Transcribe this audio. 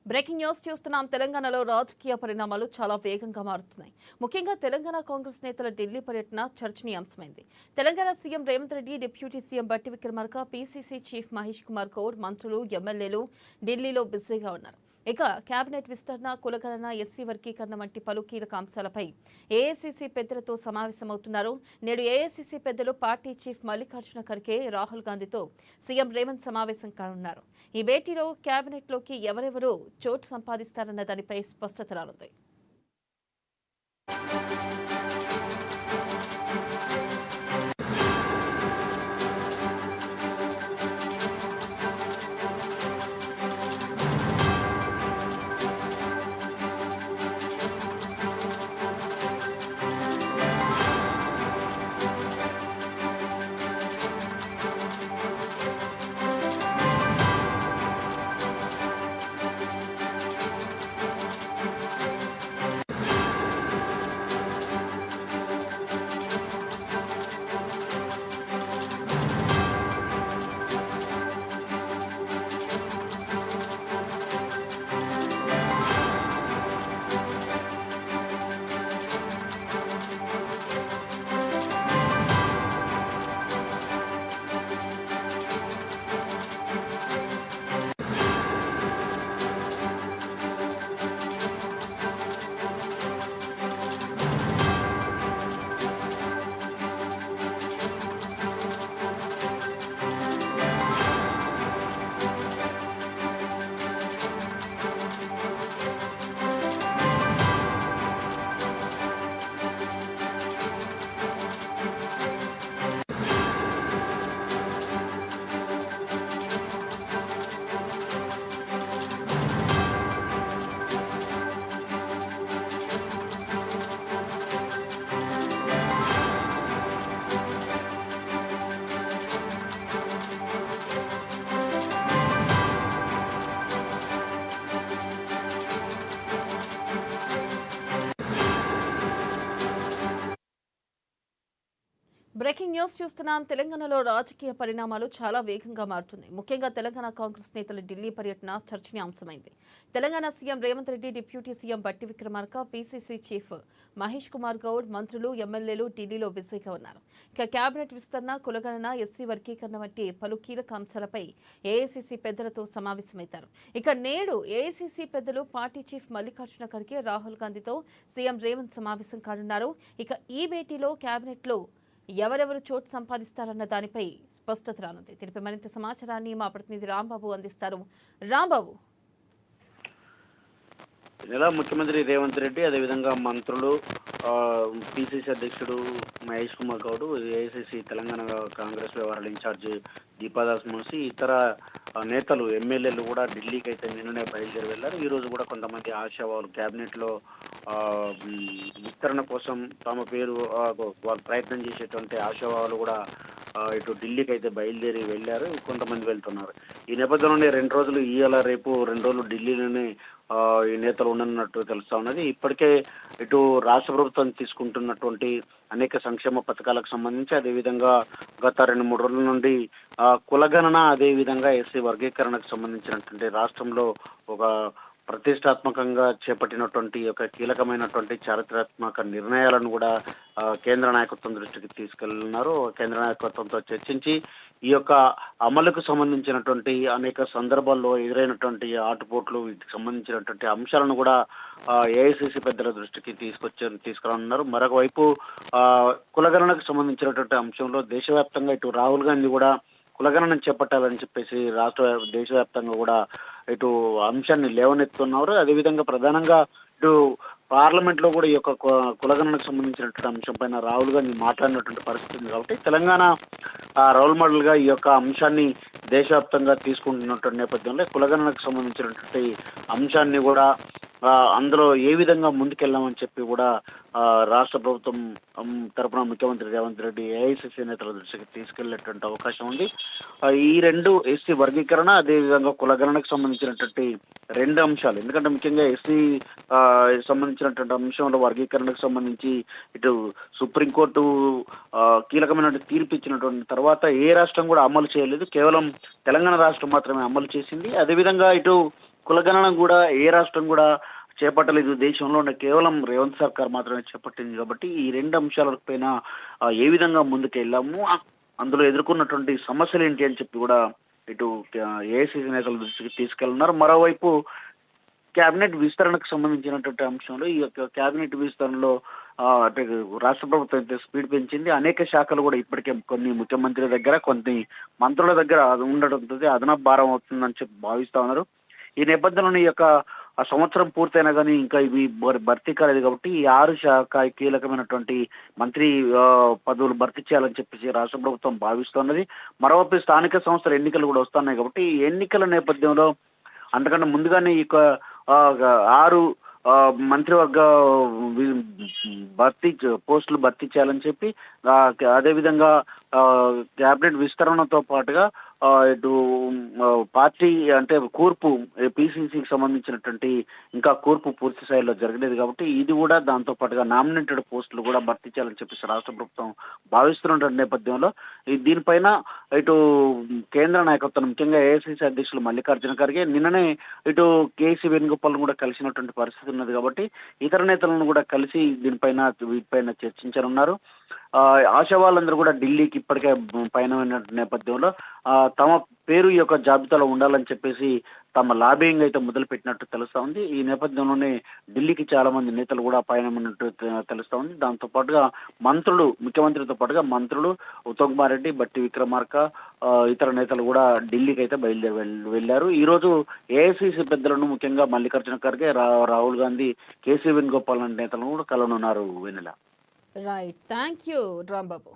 Breaking news చూస్తున్నాం. తెలంగాణలో రాజకీయ పరిణామాలు చాలా వేగంగా మారుతున్నాయి. ముఖ్యంగా తెలంగాణ కాంగ్రెస్ నేతల ఢిల్లీ పర్యటన చర్చనీయాంశమైంది. Telangana CM Revanth Reddy, deputy CM Bhatti Vikramarka, PCC chief Mahesh Kumar Goud, మంత్రులు, ఎమ్మెల్యేలు ఢిల్లీలో బిజీగా ఉన్నారు. ఇక కేబినెట్ విస్తరణ, కులగణన, ఎస్సీ వర్గీకరణ వంటి పలు కీలక అంశాలపై ఏఐసీసీ పెద్దలతో సమావేశమవుతున్నారు. నేడు ఏఐసీసీ పెద్దలు పార్టీ చీఫ్ మల్లికార్జున ఖర్గే, రాహుల్ గాంధీతో సీఎం రేవంత్ సమావేశం కానున్నారు. ఈ భేటీలో కేబినెట్లోకి ఎవరెవరు చోటు సంపాదిస్తారన్న దానిపై స్పష్టత రానుంది. బ్రేకింగ్ న్యూస్ చూస్తున్నాం. తెలంగాణలో రాజకీయ పరిణామాలు చాలా వేగంగా మారుతున్నాయి. ముఖ్యంగా తెలంగాణ కాంగ్రెస్ నేతల ఢిల్లీ పర్యటన చర్చనీయాంశమైంది. Telangana CM Revanth Reddy, deputy CM Bhatti Vikramarka, PCC chief Mahesh Kumar Goud, మంత్రులు, ఎమ్మెల్యేలు ఢిల్లీలో బిజీగా ఉన్నారు. ఇక కేబినెట్ విస్తరణ, కులగణన, ఎస్సీ వర్గీకరణ వంటి పలు కీలక అంశాలపై ఏఐసీసీ పెద్దలతో సమావేశమవుతారు. ఇక నేడు ఏఐసీసీ పెద్దలు పార్టీ చీఫ్ మల్లికార్జున ఖర్గే, రాహుల్ గాంధీతో సీఎం రేవంత్ సమావేశం కానున్నారు. ఇక ఈ భేటీలో కేబినెట్లో ఎవరెవరు చోటు సంపాదిస్తారన్న దానిపై స్పష్టత రానుంది. దీనిపై మరింత సమాచారాన్ని మా ప్రతినిధి రాంబాబు అందిస్తారు. రాంబాబు, ఇలా ముఖ్యమంత్రి రేవంత్ రెడ్డి, అదేవిధంగా మంత్రులు, పిసిసి అధ్యక్షుడు మహేష్ కుమార్ గౌడ్, ఏఐసిసి తెలంగాణ కాంగ్రెస్ వ్యవహారాల ఇన్ఛార్జి దీపాదాస్ మున్సి, ఇతర నేతలు, ఎమ్మెల్యేలు కూడా ఢిల్లీకి అయితే నిన్ననే బయలుదేరి వెళ్లారు. ఈ రోజు కూడా కొంతమంది ఆశావాహులు కేబినెట్ లో విస్తరణ కోసం తమ పేరు వాళ్ళు ప్రయత్నం చేసేటువంటి ఆశావాహులు కూడా ఇటు ఢిల్లీకి అయితే బయలుదేరి వెళ్లారు. కొంతమంది వెళ్తున్నారు. ఈ నేపథ్యంలోనే 2 రోజులు ఇవాళ రేపు 2 రోజులు ఢిల్లీలోనే ఈ నేతలు ఉండనున్నట్టు తెలుస్తా ఉన్నది. ఇప్పటికే ఇటు రాష్ట్ర ప్రభుత్వం తీసుకుంటున్నటువంటి అనేక సంక్షేమ పథకాలకు సంబంధించి, అదేవిధంగా గత 2-3 రోజుల నుండి కులగణన, అదేవిధంగా ఎస్సీ వర్గీకరణకు సంబంధించినటువంటి రాష్ట్రంలో ఒక ప్రతిష్టాత్మకంగా చేపట్టినటువంటి ఒక కీలకమైనటువంటి చారిత్రాత్మక నిర్ణయాలను కూడా కేంద్ర నాయకత్వం దృష్టికి తీసుకెళ్తున్నారు. కేంద్ర నాయకత్వంతో చర్చించి ఈ యొక్క అమలుకు సంబంధించినటువంటి అనేక సందర్భాల్లో ఎదురైనటువంటి ఆటుపోట్లు, వీటికి సంబంధించినటువంటి అంశాలను కూడా ఏఐసిసి పెద్దల దృష్టికి తీసుకురానున్నారు. మరొక వైపు కులగణనకు సంబంధించినటువంటి అంశంలో దేశవ్యాప్తంగా ఇటు రాహుల్ గాంధీ కూడా కులగణన చేపట్టాలని చెప్పేసి దేశవ్యాప్తంగా కూడా ఇటు అంశాన్ని లేవనెత్తున్నారు. అదేవిధంగా ప్రధానంగా ఇటు పార్లమెంట్ లో కూడా ఈ యొక్క కులగణనకు సంబంధించినటువంటి అంశం పైన రాహుల్ గాంధీ మాట్లాడినటువంటి పరిస్థితి ఉంది. కాబట్టి తెలంగాణ రోల్ మోడల్ గా ఈ యొక్క అంశాన్ని దేశవ్యాప్తంగా తీసుకుంటున్నటువంటి నేపథ్యంలో కులగణనకు సంబంధించినటువంటి అంశాన్ని కూడా అందులో ఏ విధంగా ముందుకెళ్లామని చెప్పి కూడా రాష్ట్ర ప్రభుత్వం తరపున ముఖ్యమంత్రి రేవంత్ రెడ్డి ఏఐసిసి నేతల దృష్టికి తీసుకెళ్లేటువంటి అవకాశం ఉంది. ఈ 2 ఎస్సీ వర్గీకరణ, అదేవిధంగా కులగణనకు సంబంధించినటువంటి 2 అంశాలు. ఎందుకంటే ముఖ్యంగా ఎస్సీ సంబంధించినటువంటి అంశంలో వర్గీకరణకు సంబంధించి ఇటు సుప్రీంకోర్టు కీలకమైనటువంటి తీర్పు ఇచ్చినటువంటి తర్వాత ఏ రాష్ట్రం కూడా అమలు చేయలేదు. కేవలం తెలంగాణ రాష్ట్రం మాత్రమే అమలు చేసింది. అదేవిధంగా ఇటు కులగణన కూడా ఏ రాష్ట్రం కూడా చేపట్టలేదు. దేశంలో ఉన్న కేవలం రేవంత్ సర్కార్ మాత్రమే చేపట్టింది. కాబట్టి ఈ 2 అంశాల పైన ఏ విధంగా ముందుకెళ్ళాము, అందులో ఎదుర్కొన్నటువంటి సమస్యలు ఏంటి అని చెప్పి కూడా ఇటు ఏఐసీసీ నేతల దృష్టికి తీసుకెళ్తున్నారు. మరోవైపు కేబినెట్ విస్తరణకు సంబంధించినటువంటి అంశంలో ఈ యొక్క కేబినెట్ విస్తరణలో అంటే రాష్ట్ర ప్రభుత్వం అయితే స్పీడ్ పెంచింది. అనేక శాఖలు కూడా ఇప్పటికే కొన్ని ముఖ్యమంత్రి దగ్గర, కొన్ని మంత్రుల దగ్గర ఉండడంతో అదనపు భారం అవుతుందని చెప్పి భావిస్తా ఉన్నారు. ఈ నేపథ్యంలోనే ఈ యొక్క ఆ సంవత్సరం పూర్తయినా కానీ ఇంకా ఇవి భర్తీ కాలేదు. కాబట్టి ఈ 6 కీలకమైనటువంటి మంత్రి పదవులు భర్తీ చేయాలని చెప్పేసి రాష్ట్ర ప్రభుత్వం భావిస్తున్నది. మరోవైపు స్థానిక సంస్థల ఎన్నికలు కూడా వస్తున్నాయి. కాబట్టి ఈ ఎన్నికల నేపథ్యంలో అంతకంటే ముందుగానే ఈ 6 మంత్రివర్గ పోస్టులు భర్తీ చేయాలని చెప్పి అదేవిధంగా క్యాబినెట్ విస్తరణతో పాటుగా ఇటు పార్టీ అంటే కూర్పు పిసిసికి సంబంధించినటువంటి ఇంకా కూర్పు పూర్తి స్థాయిలో జరగలేదు. కాబట్టి ఇది కూడా దాంతో పాటుగా నామినేటెడ్ పోస్టులు కూడా భర్తీ చేయాలని చెప్పేసి రాష్ట్ర ప్రభుత్వం భావిస్తున్నటువంటి నేపథ్యంలో దీనిపైన ఇటు కేంద్ర నాయకత్వం ముఖ్యంగా ఏఐసీసీ అధ్యక్షులు మల్లికార్జున ఖర్గే నిన్ననే ఇటు కేసీ వేణుగోపాల్ కూడా కలిసినటువంటి పరిస్థితి ఉన్నది. కాబట్టి ఇతర నేతలను కూడా కలిసి వీటిపైన చర్చించనున్నారు. ఆశావాళ్ళందరూ కూడా ఢిల్లీకి ఇప్పటికే పయనమైన నేపథ్యంలో తమ పేరు ఈ యొక్క జాబితాలో ఉండాలని చెప్పేసి తమ లాబింగ్ అయితే మొదలు పెట్టినట్టు తెలుస్తా ఉంది. ఈ నేపథ్యంలోనే ఢిల్లీకి చాలా మంది నేతలు కూడా పయనమైనట్టు తెలుస్తా ఉంది. దాంతో పాటుగా మంత్రులు, ముఖ్యమంత్రితో పాటుగా మంత్రులు ఉత్తమ్ కుమార్ రెడ్డి, బట్టి విక్రమార్క, ఇతర నేతలు కూడా ఢిల్లీకి అయితే వెళ్ళారు. ఈ రోజు ఏఐసీసీ పెద్దలను ముఖ్యంగా మల్లికార్జున ఖర్గే, రాహుల్ గాంధీ, కేసీ వేణుగోపాల్ లాంటి నేతలను కూడా కలవనున్నారు. Vennela. Right, thank you Rambabu.